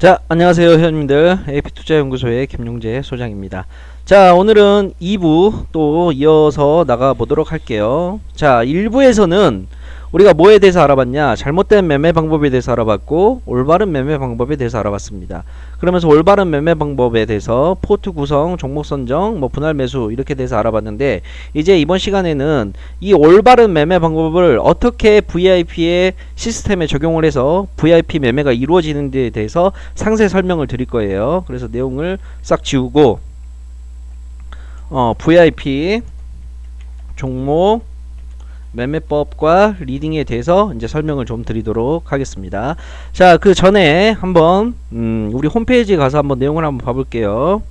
자, 안녕하세요 회원님들. AP투자연구소의 김용재 소장입니다. 자, 오늘은 2부 또 이어서 나가 보도록 할게요. 자, 1부에서는 우리가 뭐에 대해서 알아봤냐, 잘못된 매매 방법에 대해서 알아봤고 올바른 매매 방법에 대해서 알아봤습니다. 그러면서 올바른 매매 방법에 대해서 포트 구성, 종목 선정, 분할 매수 이렇게 대해서 알아봤는데, 이제 이번 시간에는 이 올바른 매매 방법을 어떻게 VIP의 시스템에 적용을 해서 VIP 매매가 이루어지는 데에 대해서 상세 설명을 드릴 거예요. 그래서 내용을 싹 지우고 VIP 종목 매매법과 리딩에 대해서 이제 설명을 좀 드리도록 하겠습니다. 자, 그 전에 한번 우리 홈페이지 가서 한번 내용을 한번 봐볼게요.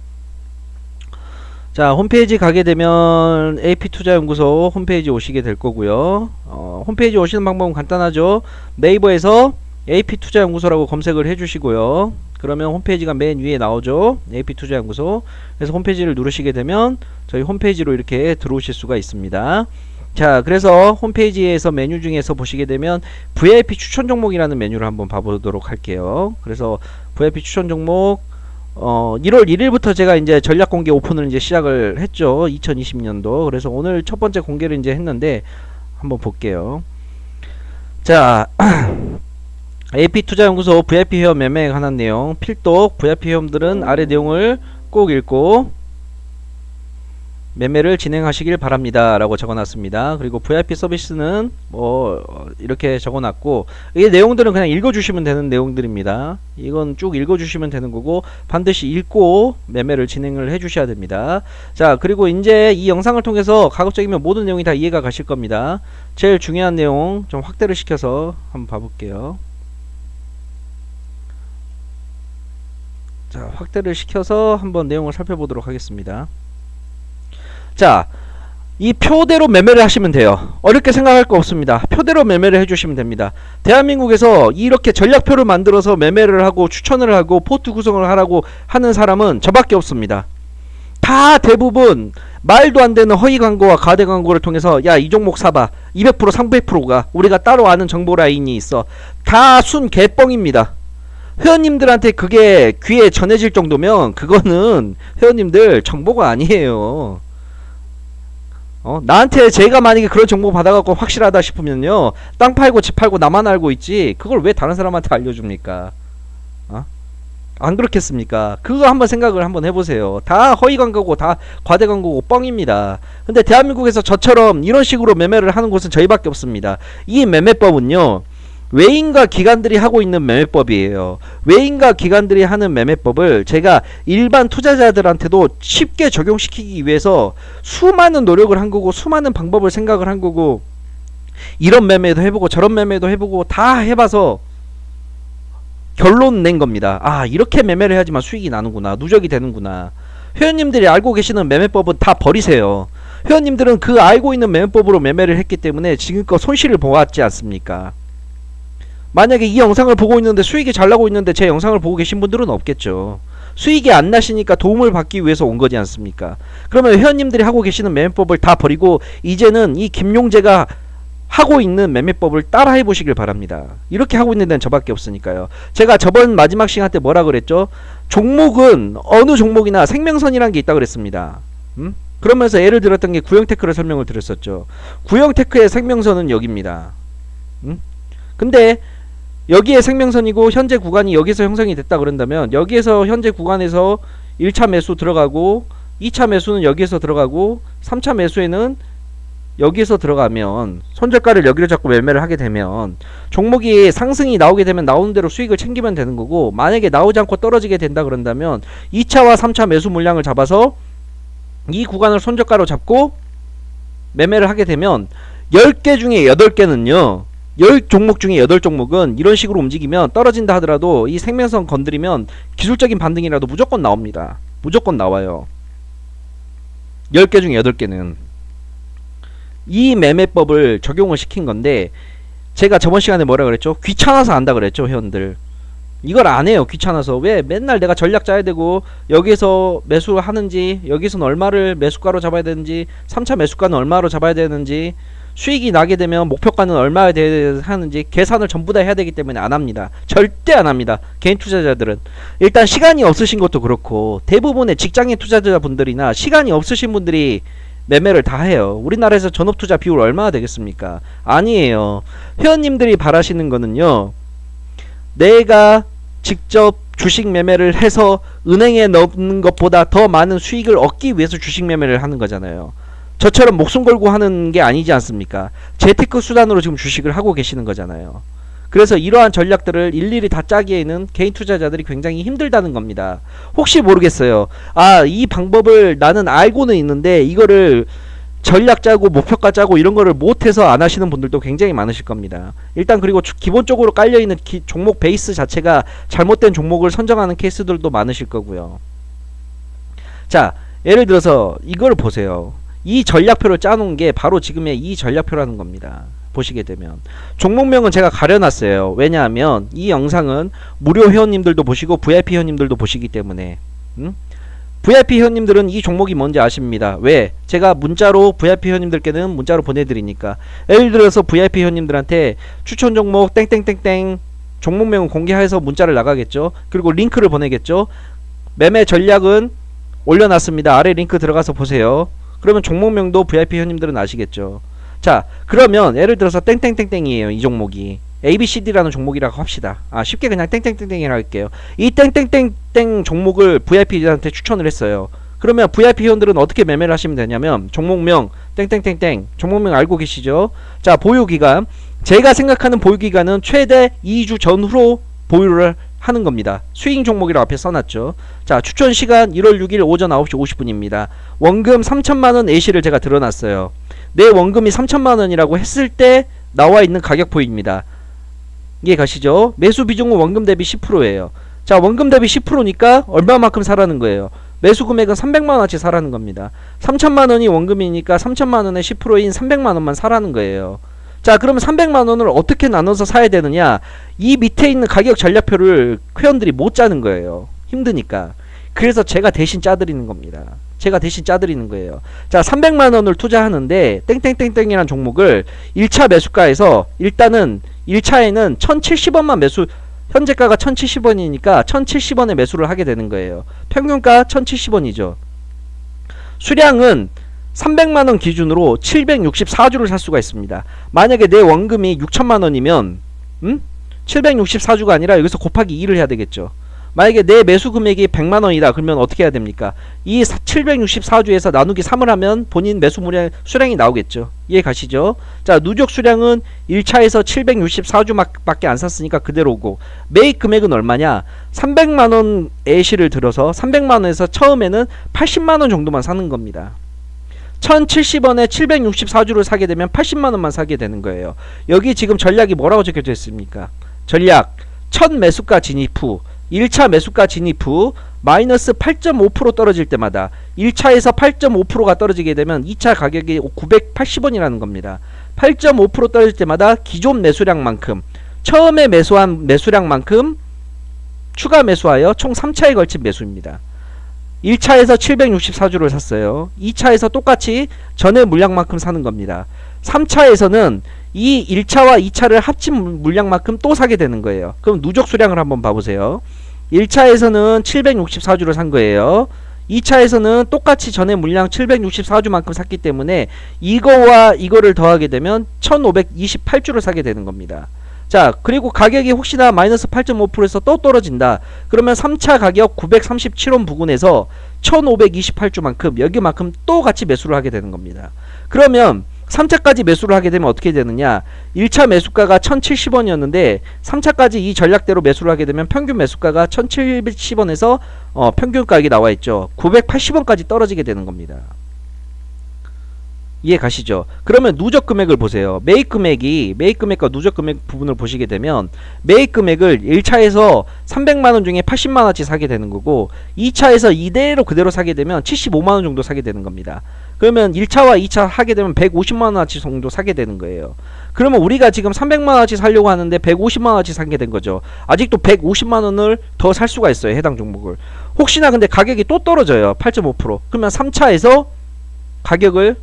자, 홈페이지 가게 되면 AP투자연구소 홈페이지 오시게 될 거고요. 홈페이지 오시는 방법은 간단하죠. 네이버에서 AP투자연구소라고 검색을 해주시고요. 그러면 홈페이지가 맨 위에 나오죠. AP투자연구소. 그래서 홈페이지를 누르시게 되면 저희 홈페이지로 이렇게 들어오실 수가 있습니다. 자, 그래서 홈페이지에서 메뉴 중에서 보시게 되면 VIP 추천 종목이라는 메뉴를 한번 봐보도록 할게요. 그래서 VIP 추천 종목 1월 1일부터 제가 이제 전략 공개 오픈을 이제 시작을 했죠. 2020년도. 그래서 오늘 첫 번째 공개를 이제 했는데 한번 볼게요. 자, AP투자연구소 VIP 회원 매매에 관한 내용 필독. VIP 회원들은 아래 내용을 꼭 읽고 매매를 진행하시길 바랍니다 라고 적어놨습니다. 그리고 VIP 서비스는 이렇게 적어놨고, 이 내용들은 그냥 읽어주시면 되는 내용들입니다. 이건 쭉 읽어주시면 되는 거고 반드시 읽고 매매를 진행을 해주셔야 됩니다. 자, 그리고 이제 이 영상을 통해서 가급적이면 모든 내용이 다 이해가 가실 겁니다. 제일 중요한 내용 좀 확대를 시켜서 한번 봐볼게요. 자, 확대를 시켜서 한번 내용을 살펴보도록 하겠습니다. 자, 이 표대로 매매를 하시면 돼요. 어렵게 생각할 거 없습니다. 표대로 매매를 해주시면 됩니다. 대한민국에서 이렇게 전략표를 만들어서 매매를 하고 추천을 하고 포트 구성을 하라고 하는 사람은 저밖에 없습니다. 다 대부분 말도 안 되는 허위 광고와 가대 광고를 통해서 야, 이 종목 사봐, 200% 300%가 우리가 따로 아는 정보 라인이 있어, 다 순 개뻥입니다. 회원님들한테 그게 귀에 전해질 정도면 그거는 회원님들 정보가 아니에요. 나한테 제가 만약에 그런 정보 받아갖고 확실하다 싶으면요, 땅 팔고 집 팔고 나만 알고 있지 그걸 왜 다른 사람한테 알려줍니까? 안 그렇겠습니까? 그거 한번 생각을 한번 해보세요. 다 허위 광고고 다 과대 광고고 뻥입니다. 근데 대한민국에서 저처럼 이런 식으로 매매를 하는 곳은 저희밖에 없습니다. 이 매매법은요, 외인과 기관들이 하고 있는 매매법이에요. 외인과 기관들이 하는 매매법을 제가 일반 투자자들한테도 쉽게 적용시키기 위해서 수많은 노력을 한 거고, 수많은 방법을 생각을 한 거고, 이런 매매도 해보고 저런 매매도 해보고 다 해봐서 결론 낸 겁니다. 아, 이렇게 매매를 해야지만 수익이 나는구나, 누적이 되는구나. 회원님들이 알고 계시는 매매법은 다 버리세요. 회원님들은 그 알고 있는 매매법으로 매매를 했기 때문에 지금껏 손실을 보았지 않습니까? 만약에 이 영상을 보고 있는데 수익이 잘 나고 있는데 제 영상을 보고 계신 분들은 없겠죠. 수익이 안 나시니까 도움을 받기 위해서 온 거지 않습니까? 그러면 회원님들이 하고 계시는 매매법을 다 버리고 이제는 이 김용재가 하고 있는 매매법을 따라 해보시길 바랍니다. 이렇게 하고 있는 데는 저밖에 없으니까요. 제가 저번 마지막 시간 때 뭐라 그랬죠? 종목은 어느 종목이나 생명선이라는 게 있다 그랬습니다. 그러면서 예를 들었던 게 구형테크를 설명을 드렸었죠. 구형테크의 생명선은 여기입니다. 근데 여기에 생명선이고 현재 구간이 여기서 형성이 됐다 그런다면, 여기에서 현재 구간에서 1차 매수 들어가고 2차 매수는 여기에서 들어가고 3차 매수에는 여기에서 들어가면, 손절가를 여기로 잡고 매매를 하게 되면 종목이 상승이 나오게 되면 나오는 대로 수익을 챙기면 되는 거고, 만약에 나오지 않고 떨어지게 된다 그런다면 2차와 3차 매수 물량을 잡아서 이 구간을 손절가로 잡고 매매를 하게 되면 10개 중에 8개는요, 10종목 중에 8종목은 이런 식으로 움직이면 떨어진다 하더라도 이 생명선 건드리면 기술적인 반등이라도 무조건 나옵니다. 무조건 나와요. 10개 중에 8개는. 이 매매법을 적용을 시킨 건데, 제가 저번 시간에 뭐라 그랬죠? 귀찮아서 안다 그랬죠, 회원들. 이걸 안 해요, 귀찮아서. 왜 맨날 내가 전략 짜야 되고, 여기에서 매수를 하는지, 여기서는 얼마를 매수가로 잡아야 되는지, 3차 매수가는 얼마로 잡아야 되는지, 수익이 나게 되면 목표가는 얼마에 대해 하는지 계산을 전부 다 해야 되기 때문에 안 합니다. 절대 안 합니다. 개인 투자자들은. 일단 시간이 없으신 것도 그렇고 대부분의 직장인 투자자분들이나 시간이 없으신 분들이 매매를 다 해요. 우리나라에서 전업투자 비율 얼마나 되겠습니까? 아니에요. 회원님들이 바라시는 거는요, 내가 직접 주식 매매를 해서 은행에 넣는 것보다 더 많은 수익을 얻기 위해서 주식 매매를 하는 거잖아요. 저처럼 목숨 걸고 하는 게 아니지 않습니까? 재테크 수단으로 지금 주식을 하고 계시는 거잖아요. 그래서 이러한 전략들을 일일이 다 짜기에는 개인 투자자들이 굉장히 힘들다는 겁니다. 혹시 모르겠어요. 아, 이 방법을 나는 알고는 있는데 이거를 전략 짜고 목표가 짜고 이런 거를 못해서 안 하시는 분들도 굉장히 많으실 겁니다. 일단 그리고 기본적으로 깔려있는 종목 베이스 자체가 잘못된 종목을 선정하는 케이스들도 많으실 거고요. 자, 예를 들어서 이걸 보세요. 이 전략표를 짜놓은 게 바로 지금의 이 전략표라는 겁니다. 보시게 되면 종목명은 제가 가려놨어요. 왜냐하면 이 영상은 무료 회원님들도 보시고 VIP 회원님들도 보시기 때문에 VIP 회원님들은 이 종목이 뭔지 아십니다. 왜? 제가 문자로 VIP 회원님들께는 문자로 보내드리니까. 예를 들어서 VIP 회원님들한테 추천 종목 땡땡땡땡 종목명은 공개해서 문자를 나가겠죠. 그리고 링크를 보내겠죠. 매매 전략은 올려놨습니다. 아래 링크 들어가서 보세요. 그러면 종목명도 VIP 회원님들은 아시겠죠. 자, 그러면 예를 들어서 땡땡땡땡이에요. 이 종목이 ABCD라는 종목이라고 합시다. 아, 쉽게 그냥 땡땡땡땡이라고 할게요. 이 땡땡땡땡 종목을 VIP들한테 추천을 했어요. 그러면 VIP 회원들은 어떻게 매매를 하시면 되냐면 종목명 땡땡땡땡 종목명 알고 계시죠? 자, 보유기간 제가 생각하는 보유기간은 최대 2주 전후로 보유를 하는 겁니다. 스윙 종목이라고 앞에 써놨죠. 자, 추천 시간 1월 6일 오전 9시 50분입니다. 원금 3천만원 A시를 제가 들어놨어요. 내 원금이 3천만원이라고 했을 때 나와 있는 가격표입니다. 이해 가시죠? 매수 비중은 원금 대비 10%예요. 자, 원금 대비 10%니까 얼마만큼 사라는 거예요? 매수 금액은 300만원어치 사라는 겁니다. 3천만원이 원금이니까 3천만원의 10%인 300만원만 사라는 거예요. 자, 그러면 300만원을 어떻게 나눠서 사야 되느냐? 이 밑에 있는 가격 전략표를 회원들이 못 짜는 거예요. 힘드니까. 그래서 제가 대신 짜드리는 겁니다. 제가 대신 짜드리는 거예요. 자, 300만원을 투자하는데 땡땡땡땡이라는 종목을 1차 매수가에서 일단은 1차에는 1070원만 매수, 현재가가 1070원이니까 1070원에 매수를 하게 되는 거예요. 평균가 1070원이죠. 수량은 300만원 기준으로 764주를 살 수가 있습니다. 만약에 내 원금이 6천만원이면 764주가 아니라 여기서 곱하기 2를 해야 되겠죠. 만약에 내 매수 금액이 100만원이다 그러면 어떻게 해야 됩니까? 이 764주에서 나누기 3을 하면 본인 매수 수량이 나오겠죠. 이해 가시죠? 자, 누적 수량은 1차에서 764주 밖에 안 샀으니까 그대로고, 매입 금액은 얼마냐? 300만원 애시를 들어서 300만원에서 처음에는 80만원 정도만 사는 겁니다. 1070원에 764주를 사게 되면 80만원만 사게 되는 거예요. 여기 지금 전략이 뭐라고 적혀져 있습니까? 전략 첫 매수가 진입 후 1차 매수가 진입 후 마이너스 8.5% 떨어질 때마다 1차에서 8.5%가 떨어지게 되면 2차 가격이 980원이라는 겁니다. 8.5% 떨어질 때마다 기존 매수량만큼 처음에 매수한 매수량만큼 추가 매수하여 총 3차에 걸친 매수입니다. 1차에서 764주를 샀어요. 2차에서 똑같이 전에 물량만큼 사는 겁니다. 3차에서는 이 1차와 2차를 합친 물량만큼 또 사게 되는 거예요. 그럼 누적 수량을 한번 봐보세요. 1차에서는 764주를 산 거예요. 2차에서는 똑같이 전에 물량 764주만큼 샀기 때문에 이거와 이거를 더하게 되면 1528주를 사게 되는 겁니다. 자, 그리고 가격이 혹시나 마이너스 8.5%에서 또 떨어진다. 그러면 3차 가격 937원 부근에서 1528주만큼 여기만큼 또 같이 매수를 하게 되는 겁니다. 그러면 3차까지 매수를 하게 되면 어떻게 되느냐? 1차 매수가가 1070원이었는데 3차까지 이 전략대로 매수를 하게 되면 평균 매수가가 1710원에서 평균 가격이 나와 있죠. 980원까지 떨어지게 되는 겁니다. 이해 가시죠? 그러면 누적 금액을 보세요. 매입 금액과 누적 금액 부분을 보시게 되면 매입 금액을 1차에서 300만원 중에 80만원치 사게 되는 거고 2차에서 이대로 그대로 사게 되면 75만원 정도 사게 되는 겁니다. 그러면 1차와 2차 하게 되면 150만원어치 정도 사게 되는 거예요. 그러면 우리가 지금 300만원어치 사려고 하는데 150만원어치 사게 된 거죠. 아직도 150만원을 더 살 수가 있어요. 해당 종목을. 혹시나 근데 가격이 또 떨어져요. 8.5%. 그러면 3차에서 가격을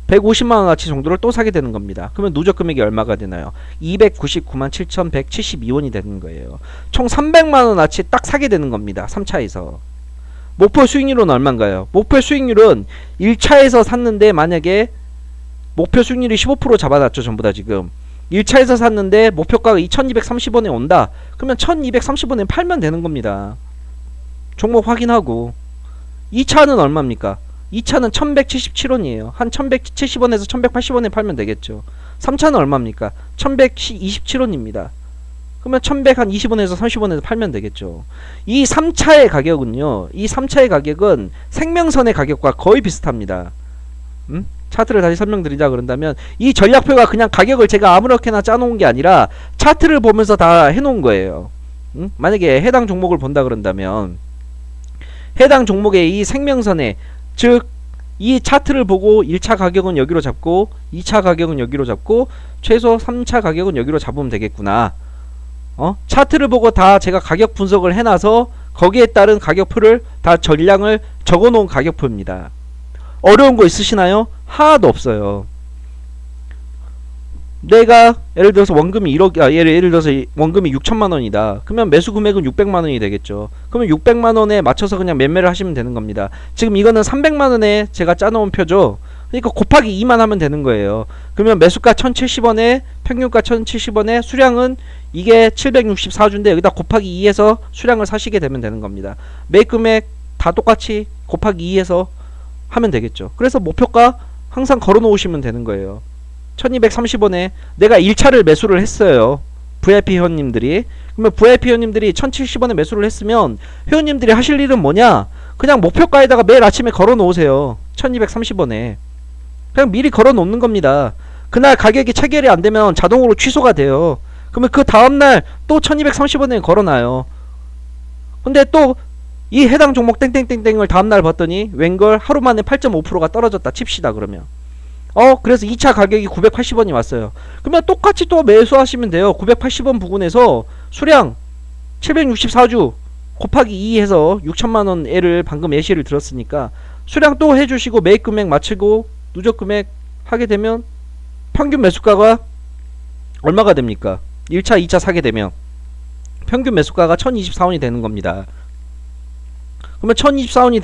150만원어치 정도를 또 사게 되는 겁니다. 그러면 누적 금액이 얼마가 되나요? 299만 7,172원이 되는 거예요. 총 300만원어치 딱 사게 되는 겁니다. 3차에서. 목표 수익률은 얼마인가요? 목표 수익률은 1차에서 샀는데 만약에 목표 수익률이 15% 잡아놨죠. 전부 다 지금 1차에서 샀는데 목표가가 2230원에 온다. 그러면 1230원에 팔면 되는 겁니다. 종목 확인하고. 2차는 얼마입니까? 2차는 1177원이에요. 한 1170원에서 1180원에 팔면 되겠죠. 3차는 얼마입니까? 1127원입니다. 그러면 1120원에서 30원에서 팔면 되겠죠. 이 3차의 가격은요. 이 3차의 가격은 생명선의 가격과 거의 비슷합니다. 차트를 다시 설명드리자 그런다면 이 전략표가 그냥 가격을 제가 아무렇게나 짜놓은 게 아니라 차트를 보면서 다 해놓은 거예요. 만약에 해당 종목을 본다 그런다면 해당 종목의 이 생명선에 즉 이 차트를 보고 1차 가격은 여기로 잡고 2차 가격은 여기로 잡고 최소 3차 가격은 여기로 잡으면 되겠구나. 차트를 보고 다 제가 가격 분석을 해놔서 거기에 따른 가격표를 다 전량을 적어놓은 가격표입니다. 어려운 거 있으시나요? 하나도 없어요. 내가 예를 들어서 원금이 1억, 예를 들어서 원금이 6천만원이다. 그러면 매수 금액은 600만원이 되겠죠. 그러면 600만원에 맞춰서 그냥 매매를 하시면 되는 겁니다. 지금 이거는 300만원에 제가 짜놓은 표죠. 그러니까 곱하기 2만 하면 되는 거예요. 그러면 매수가 1070원에 평균가 1070원에 수량은 이게 764주인데 여기다 곱하기 2해서 수량을 사시게 되면 되는 겁니다. 매입 금액 다 똑같이 곱하기 2해서 하면 되겠죠. 그래서 목표가 항상 걸어 놓으시면 되는 거예요. 1230원에 내가 1차를 매수를 했어요. VIP 회원님들이. 그러면 VIP 회원님들이 1070원에 매수를 했으면 회원님들이 하실 일은 뭐냐? 그냥 목표가에다가 매일 아침에 걸어 놓으세요. 1230원에. 그냥 미리 걸어 놓는 겁니다. 그날 가격이 체결이 안 되면 자동으로 취소가 돼요. 그러면 그 다음날 또 1230원에 걸어 놔요. 근데 또 이 해당 종목 땡땡땡땡을 다음날 봤더니 웬걸 하루 만에 8.5%가 떨어졌다 칩시다 그러면. 그래서 2차 가격이 980원이 왔어요. 그러면 똑같이 또 매수하시면 돼요. 980원 부근에서 수량 764주 곱하기 2 해서 6천만원 애를 방금 예시를 들었으니까 수량 또 해주시고 매입 금액 맞추고 누적 금액 하게 되면 평균 매수가가 얼마가 됩니까? 1차 2차 사게 되면 평균 매수가가 1024원이 되는 겁니다. 그러면 1024원이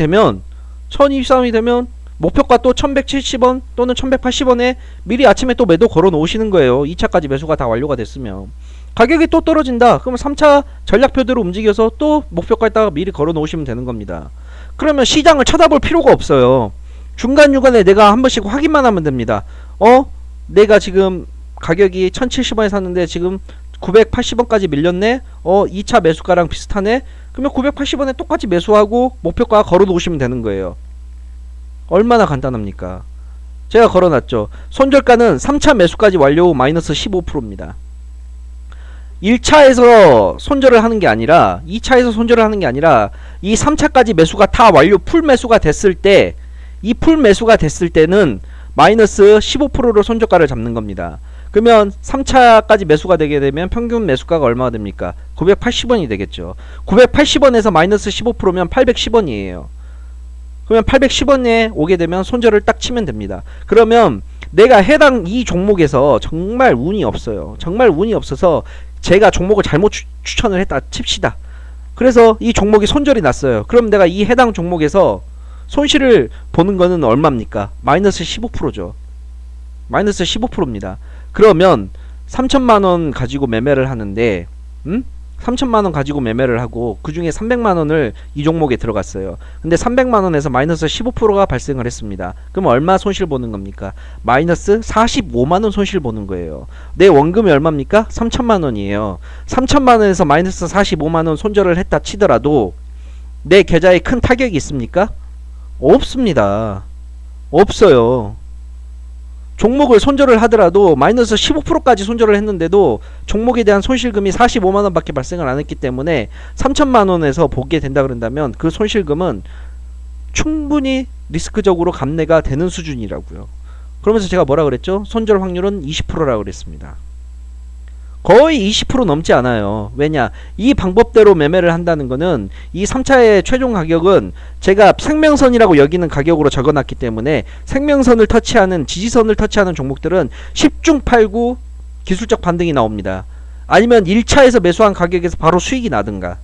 되면 목표가 또 1170원 또는 1180원에 미리 아침에 또 매도 걸어 놓으시는 거예요. 2차까지 매수가 다 완료가 됐으면. 가격이 또 떨어진다. 그러면 3차 전략표대로 움직여서 또 목표가에다가 미리 걸어 놓으시면 되는 겁니다. 그러면 시장을 쳐다볼 필요가 없어요. 중간중간에 내가 한 번씩 확인만 하면 됩니다. 내가 지금 가격이 1070원에 샀는데 지금 980원까지 밀렸네. 2차 매수가랑 비슷하네. 그러면 980원에 똑같이 매수하고 목표가 걸어 놓으시면 되는 거예요. 얼마나 간단합니까? 제가 걸어놨죠. 손절가는 3차 매수까지 완료 후 마이너스 15%입니다. 1차에서 손절을 하는 게 아니라 2차에서 손절을 하는 게 아니라 이 3차까지 매수가 다 완료 풀 매수가 됐을 때 이 풀 매수가 됐을 때는 마이너스 15%로 손절가를 잡는 겁니다. 그러면 3차까지 매수가 되게 되면 평균 매수가가 얼마가 됩니까? 980원이 되겠죠. 980원에서 마이너스 15%면 810원이에요. 그러면 810원에 오게 되면 손절을 딱 치면 됩니다. 그러면 내가 해당 이 종목에서 정말 운이 없어요. 정말 운이 없어서 제가 종목을 잘못 추천을 했다 칩시다. 그래서 이 종목이 손절이 났어요. 그럼 내가 이 해당 종목에서 손실을 보는 거는 얼마입니까? 마이너스 15%죠. 마이너스 15%입니다. 그러면 3천만원 가지고 매매를 하는데 3천만원 가지고 매매를 하고 그 중에 300만원을 이 종목에 들어갔어요. 근데 300만원에서 마이너스 15%가 발생을 했습니다. 그럼 얼마 손실 보는 겁니까? 마이너스 45만원 손실 보는 거예요. 내 원금이 얼마입니까? 3천만원이에요. 3천만원에서 마이너스 45만원 손절을 했다 치더라도 내 계좌에 큰 타격이 있습니까? 없습니다. 없어요. 종목을 손절을 하더라도 마이너스 15%까지 손절을 했는데도 종목에 대한 손실금이 45만원 밖에 발생을 안 했기 때문에 3천만원에서 보게 된다 그런다면 그 손실금은 충분히 리스크적으로 감내가 되는 수준이라고요. 그러면서 제가 뭐라 그랬죠? 손절 확률은 20%라고 그랬습니다. 거의 20% 넘지 않아요. 왜냐? 이 방법대로 매매를 한다는 거는 이 3차의 최종 가격은 제가 생명선이라고 여기는 가격으로 적어놨기 때문에 생명선을 터치하는 지지선을 터치하는 종목들은 10중 8구 기술적 반등이 나옵니다. 아니면 1차에서 매수한 가격에서 바로 수익이 나든가.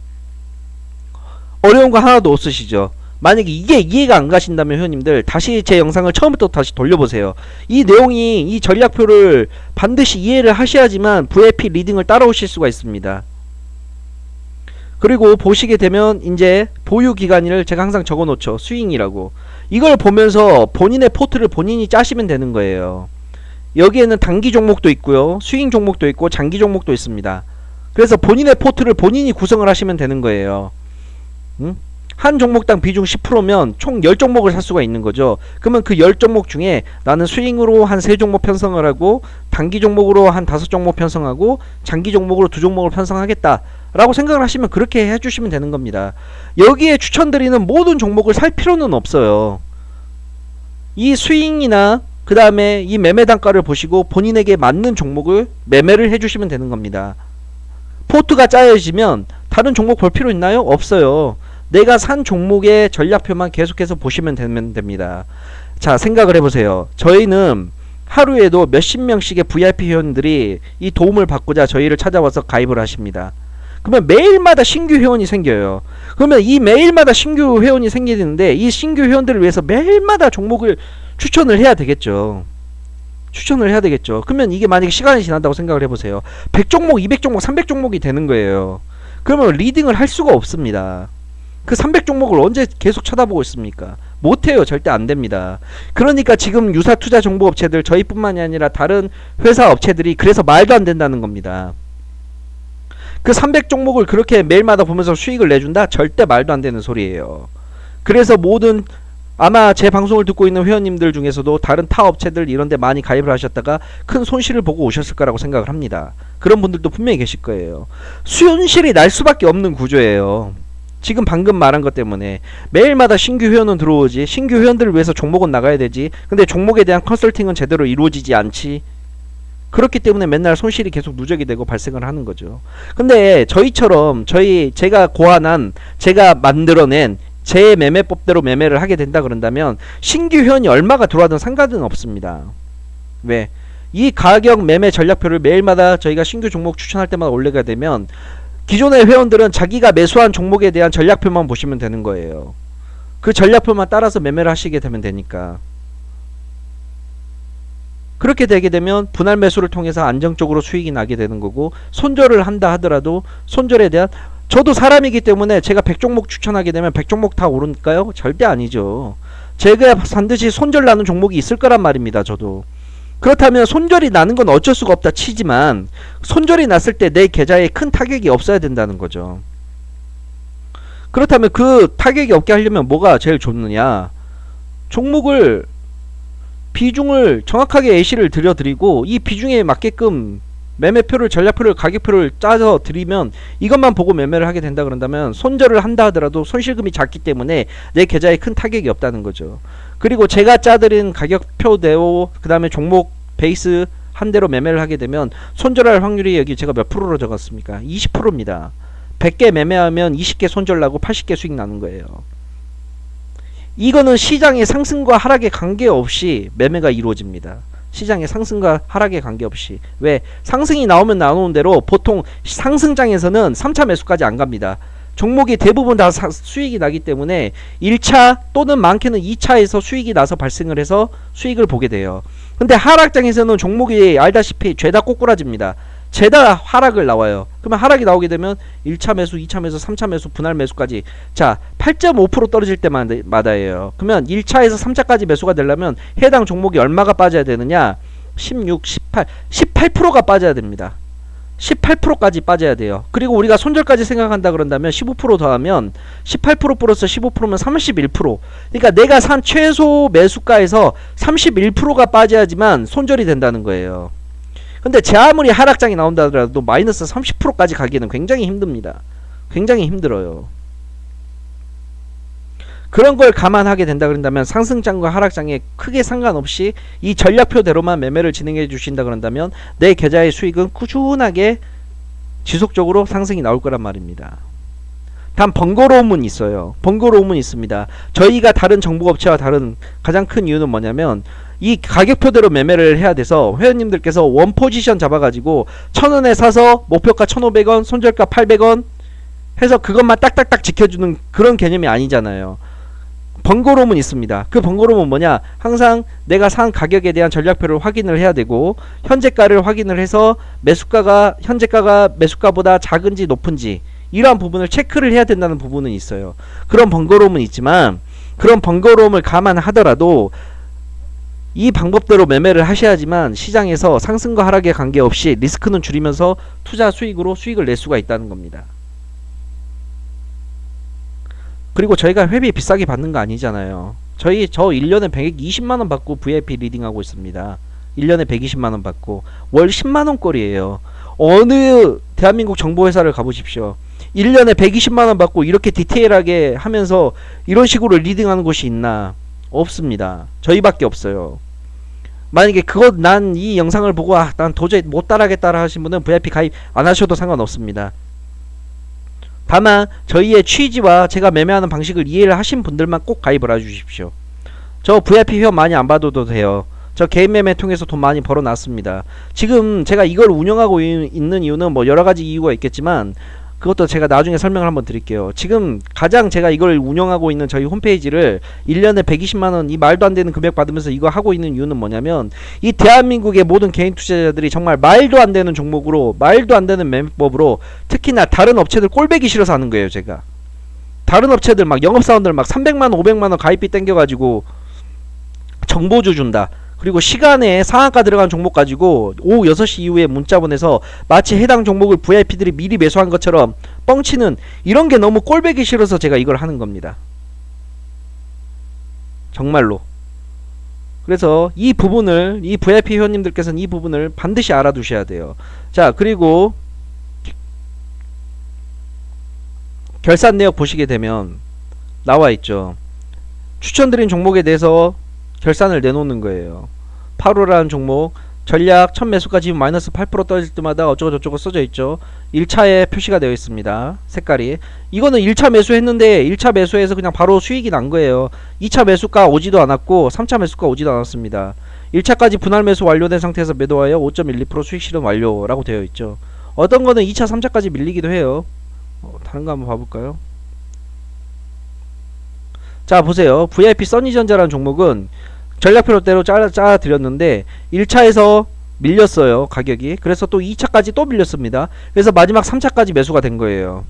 어려운 거 하나도 없으시죠? 만약에 이게 이해가 안 가신다면 회원님들 다시 제 영상을 처음부터 다시 돌려보세요. 이 내용이 이 전략표를 반드시 이해를 하셔야지만 VIP 리딩을 따라오실 수가 있습니다. 그리고 보시게 되면 이제 보유 기간을 제가 항상 적어놓죠. 스윙이라고. 이걸 보면서 본인의 포트를 본인이 짜시면 되는 거예요. 여기에는 단기 종목도 있고요. 스윙 종목도 있고 장기 종목도 있습니다. 그래서 본인의 포트를 본인이 구성을 하시면 되는 거예요. 한 종목당 비중 10%면 총 10종목을 살 수가 있는 거죠. 그러면 그 10종목 중에 나는 스윙으로 한 3종목 편성을 하고 단기 종목으로 한 5종목 편성하고 장기 종목으로 2종목을 편성하겠다 라고 생각을 하시면 그렇게 해주시면 되는 겁니다. 여기에 추천드리는 모든 종목을 살 필요는 없어요. 이 스윙이나 그 다음에 이 매매 단가를 보시고 본인에게 맞는 종목을 매매를 해주시면 되는 겁니다. 포트가 짜여지면 다른 종목 볼 필요 있나요? 없어요. 내가 산 종목의 전략표만 계속해서 보시면 됩니다. 자, 생각을 해보세요. 저희는 하루에도 몇십 명씩의 VIP 회원들이 이 도움을 받고자 저희를 찾아와서 가입을 하십니다. 그러면 매일마다 신규 회원이 생겨요. 그러면 이 매일마다 신규 회원이 생기는데 이 신규 회원들을 위해서 매일마다 종목을 추천을 해야 되겠죠. 추천을 해야 되겠죠. 그러면 이게 만약에 시간이 지난다고 생각을 해보세요. 100종목, 200종목, 300종목이 되는 거예요. 그러면 리딩을 할 수가 없습니다. 그 300종목을 언제 계속 쳐다보고 있습니까? 못해요. 절대 안됩니다. 그러니까 지금 유사 투자 정보 업체들, 저희뿐만이 아니라 다른 회사 업체들이 그래서 말도 안 된다는 겁니다. 그 300종목을 그렇게 매일마다 보면서 수익을 내준다? 절대 말도 안 되는 소리예요. 그래서 모든 아마 제 방송을 듣고 있는 회원님들 중에서도 다른 타 업체들 이런데 많이 가입을 하셨다가 큰 손실을 보고 오셨을 거라고 생각을 합니다. 그런 분들도 분명히 계실 거예요. 손실이 날 수밖에 없는 구조예요. 지금 방금 말한 것 때문에 매일마다 신규 회원은 들어오지, 신규 회원들을 위해서 종목은 나가야 되지, 근데 종목에 대한 컨설팅은 제대로 이루어지지 않지. 그렇기 때문에 맨날 손실이 계속 누적이 되고 발생을 하는 거죠. 근데 저희처럼 제가 고안한, 제가 만들어낸 제 매매법대로 매매를 하게 된다 그런다면 신규 회원이 얼마가 들어와든 상관은 없습니다. 왜? 이 가격 매매 전략표를 매일마다 저희가 신규 종목 추천할 때마다 올리게 되면 기존의 회원들은 자기가 매수한 종목에 대한 전략표만 보시면 되는 거예요. 그 전략표만 따라서 매매를 하시게 되면 되니까. 그렇게 되게 되면 분할 매수를 통해서 안정적으로 수익이 나게 되는 거고, 손절을 한다 하더라도 손절에 대한, 저도 사람이기 때문에 제가 100종목 추천하게 되면 100종목 다 오를까요? 절대 아니죠. 제가 반드시 손절 나는 종목이 있을 거란 말입니다. 저도. 그렇다면 손절이 나는 건 어쩔 수가 없다 치지만 손절이 났을 때 내 계좌에 큰 타격이 없어야 된다는 거죠. 그렇다면 그 타격이 없게 하려면 뭐가 제일 좋느냐? 종목을 비중을 정확하게 예시를 들여드리고 이 비중에 맞게끔 매매표를, 전략표를, 가격표를 짜서 드리면 이것만 보고 매매를 하게 된다 그런다면 손절을 한다 하더라도 손실금이 작기 때문에 내 계좌에 큰 타격이 없다는 거죠. 그리고 제가 짜드린 가격표대로 그 다음에 종목 베이스 한 대로 매매를 하게 되면 손절할 확률이 여기 제가 몇 프로로 적었습니까? 20%입니다. 100개 매매하면 20개 손절 나고 80개 수익 나는 거예요. 이거는 시장의 상승과 하락에 관계없이 매매가 이루어집니다. 시장의 상승과 하락에 관계없이. 왜? 상승이 나오면 나오는 대로 보통 상승장에서는 3차 매수까지 안 갑니다. 종목이 대부분 다 수익이 나기 때문에 1차 또는 많게는 2차에서 수익이 나서 발생을 해서 수익을 보게 돼요. 근데 하락장에서는 종목이 알다시피 죄다 꼬꾸라집니다. 죄다 하락을 나와요. 그러면 하락이 나오게 되면 1차 매수, 2차 매수, 3차 매수, 분할 매수까지, 자 8.5% 떨어질 때마다예요. 그러면 1차에서 3차까지 매수가 되려면 해당 종목이 얼마가 빠져야 되느냐? 16, 18, 18%가 빠져야 됩니다. 18%까지 빠져야 돼요. 그리고 우리가 손절까지 생각한다 그런다면 15% 더하면 18% 플러스 15%면 31%. 그러니까 내가 산 최소 매수가에서 31%가 빠져야지만 손절이 된다는 거예요. 근데 제 아무리 하락장이 나온다 하더라도 마이너스 30%까지 가기에는 굉장히 힘듭니다. 굉장히 힘들어요. 그런 걸 감안하게 된다 그런다면 상승장과 하락장에 크게 상관없이 이 전략표대로만 매매를 진행해 주신다 그런다면 내 계좌의 수익은 꾸준하게 지속적으로 상승이 나올 거란 말입니다. 단 번거로움은 있어요. 번거로움은 있습니다. 저희가 다른 정보업체와 다른 가장 큰 이유는 뭐냐면 이 가격표대로 매매를 해야 돼서 회원님들께서 원 포지션 잡아가지고 1000원에 사서 목표가 1500원, 손절가 800원 해서 그것만 딱딱딱 지켜주는 그런 개념이 아니잖아요. 번거로움은 있습니다. 그 번거로움은 뭐냐? 항상 내가 산 가격에 대한 전략표를 확인을 해야 되고 현재가를 확인을 해서 매수가가 현재가가 매수가보다 작은지 높은지 이러한 부분을 체크를 해야 된다는 부분은 있어요. 그런 번거로움은 있지만 그런 번거로움을 감안하더라도 이 방법대로 매매를 하셔야지만 시장에서 상승과 하락에 관계없이 리스크는 줄이면서 투자 수익으로 수익을 낼 수가 있다는 겁니다. 그리고 저희가 회비 비싸게 받는 거 아니잖아요. 저 1년에 120만원 받고 VIP 리딩하고 있습니다. 1년에 120만원 받고 월 10만원 꼴이에요. 어느 대한민국 정보회사를 가보십시오. 1년에 120만원 받고 이렇게 디테일하게 하면서 이런 식으로 리딩하는 곳이 있나? 없습니다. 저희밖에 없어요. 만약에 난 이 영상을 보고 난 도저히 못 따라하겠다 하신 분은 VIP 가입 안 하셔도 상관없습니다. 다만 저희의 취지와 제가 매매하는 방식을 이해를 하신 분들만 꼭 가입을 해주십시오. 저 VIP 회원 많이 안 받아도 돼요. 저 개인 매매 통해서 돈 많이 벌어놨습니다. 지금 제가 이걸 운영하고 있는 이유는 뭐 여러가지 이유가 있겠지만 그것도 제가 나중에 설명을 한번 드릴게요. 지금 가장 제가 이걸 운영하고 있는 저희 홈페이지를 1년에 120만원 이 말도 안 되는 금액 받으면서 이거 하고 있는 이유는 뭐냐면 이 대한민국의 모든 개인 투자자들이 정말 말도 안 되는 종목으로 말도 안 되는 매매법으로 특히나 다른 업체들 꼴배기 싫어서 하는 거예요. 제가 다른 업체들 막 영업사원들 막 300만원 500만원 가입비 땡겨가지고 정보주 준다. 그리고 시간에 상한가 들어간 종목 가지고 오후 6시 이후에 문자 보내서 마치 해당 종목을 VIP들이 미리 매수한 것처럼 뻥치는 이런 게 너무 꼴배기 싫어서 제가 이걸 하는 겁니다. 정말로. 그래서 이 부분을 이 VIP 회원님들께서는 이 부분을 반드시 알아두셔야 돼요. 자, 그리고 결산 내역 보시게 되면 나와 있죠. 추천드린 종목에 대해서 결산을 내놓는 거예요. 8호라는 종목 전략 첫 매수까지 마이너스 8% 떨어질 때마다 어쩌고저쩌고 써져 있죠. 1차에 표시가 되어 있습니다. 색깔이. 이거는 1차 매수했는데 1차 매수해서 그냥 바로 수익이 난 거예요. 2차 매수가 오지도 않았고 3차 매수가 오지도 않았습니다. 1차까지 분할 매수 완료된 상태에서 매도하여 5.12% 수익 실현 완료라고 되어 있죠. 어떤 거는 2차 3차까지 밀리기도 해요. 다른 거 한번 봐볼까요? 자, 보세요. VIP 써니전자라는 종목은 전략표대로 짜라 드렸는데 1차에서 밀렸어요. 가격이. 그래서 또 2차까지 또 밀렸습니다. 그래서 마지막 3차까지 매수가 된 거예요.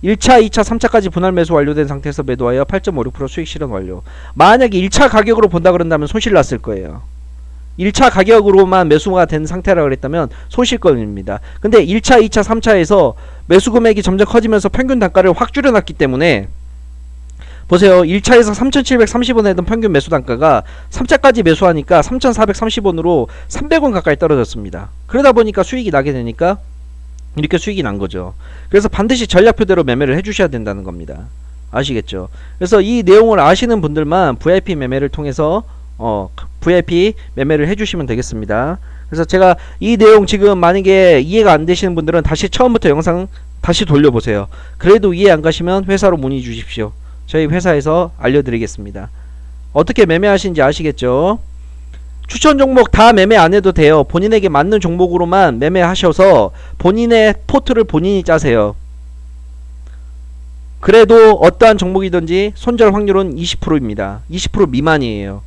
1차, 2차, 3차까지 분할 매수 완료된 상태에서 매도하여 8.56% 수익 실현 완료. 만약에 1차 가격으로 본다 그런다면 손실 났을 거예요. 1차 가격으로만 매수가 된 상태라 그랬다면 손실권입니다. 근데 1차, 2차, 3차에서 매수 금액이 점점 커지면서 평균 단가를 확 줄여놨기 때문에 보세요. 1차에서 3,730원 했던 평균 매수 단가가 3차까지 매수하니까 3,430원으로 300원 가까이 떨어졌습니다. 그러다 보니까 수익이 나게 되니까 이렇게 수익이 난 거죠. 그래서 반드시 전략표대로 매매를 해주셔야 된다는 겁니다. 아시겠죠? 그래서 이 내용을 아시는 분들만 VIP 매매를 통해서 VIP 매매를 해주시면 되겠습니다. 그래서 제가 이 내용 지금 만약에 이해가 안 되시는 분들은 다시 처음부터 영상 다시 돌려보세요. 그래도 이해 안 가시면 회사로 문의 주십시오. 저희 회사에서 알려드리겠습니다. 어떻게 매매하시는지 아시겠죠? 추천 종목 다 매매 안 해도 돼요. 본인에게 맞는 종목으로만 매매하셔서 본인의 포트를 본인이 짜세요. 그래도 어떠한 종목이든지 손절 확률은 20%입니다. 20% 미만이에요.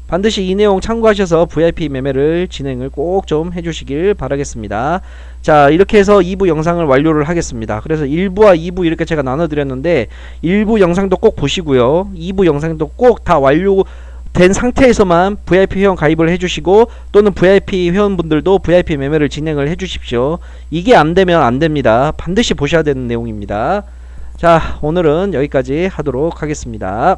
반드시 이 내용 참고하셔서 VIP 매매를 진행을 꼭 좀 해주시길 바라겠습니다. 자, 이렇게 해서 2부 영상을 완료를 하겠습니다. 그래서 1부와 2부 이렇게 제가 나눠드렸는데 1부 영상도 꼭 보시고요. 2부 영상도 꼭 다 완료된 상태에서만 VIP 회원 가입을 해주시고 또는 VIP 회원분들도 VIP 매매를 진행을 해주십시오. 이게 안되면 안됩니다. 반드시 보셔야 되는 내용입니다. 자, 오늘은 여기까지 하도록 하겠습니다.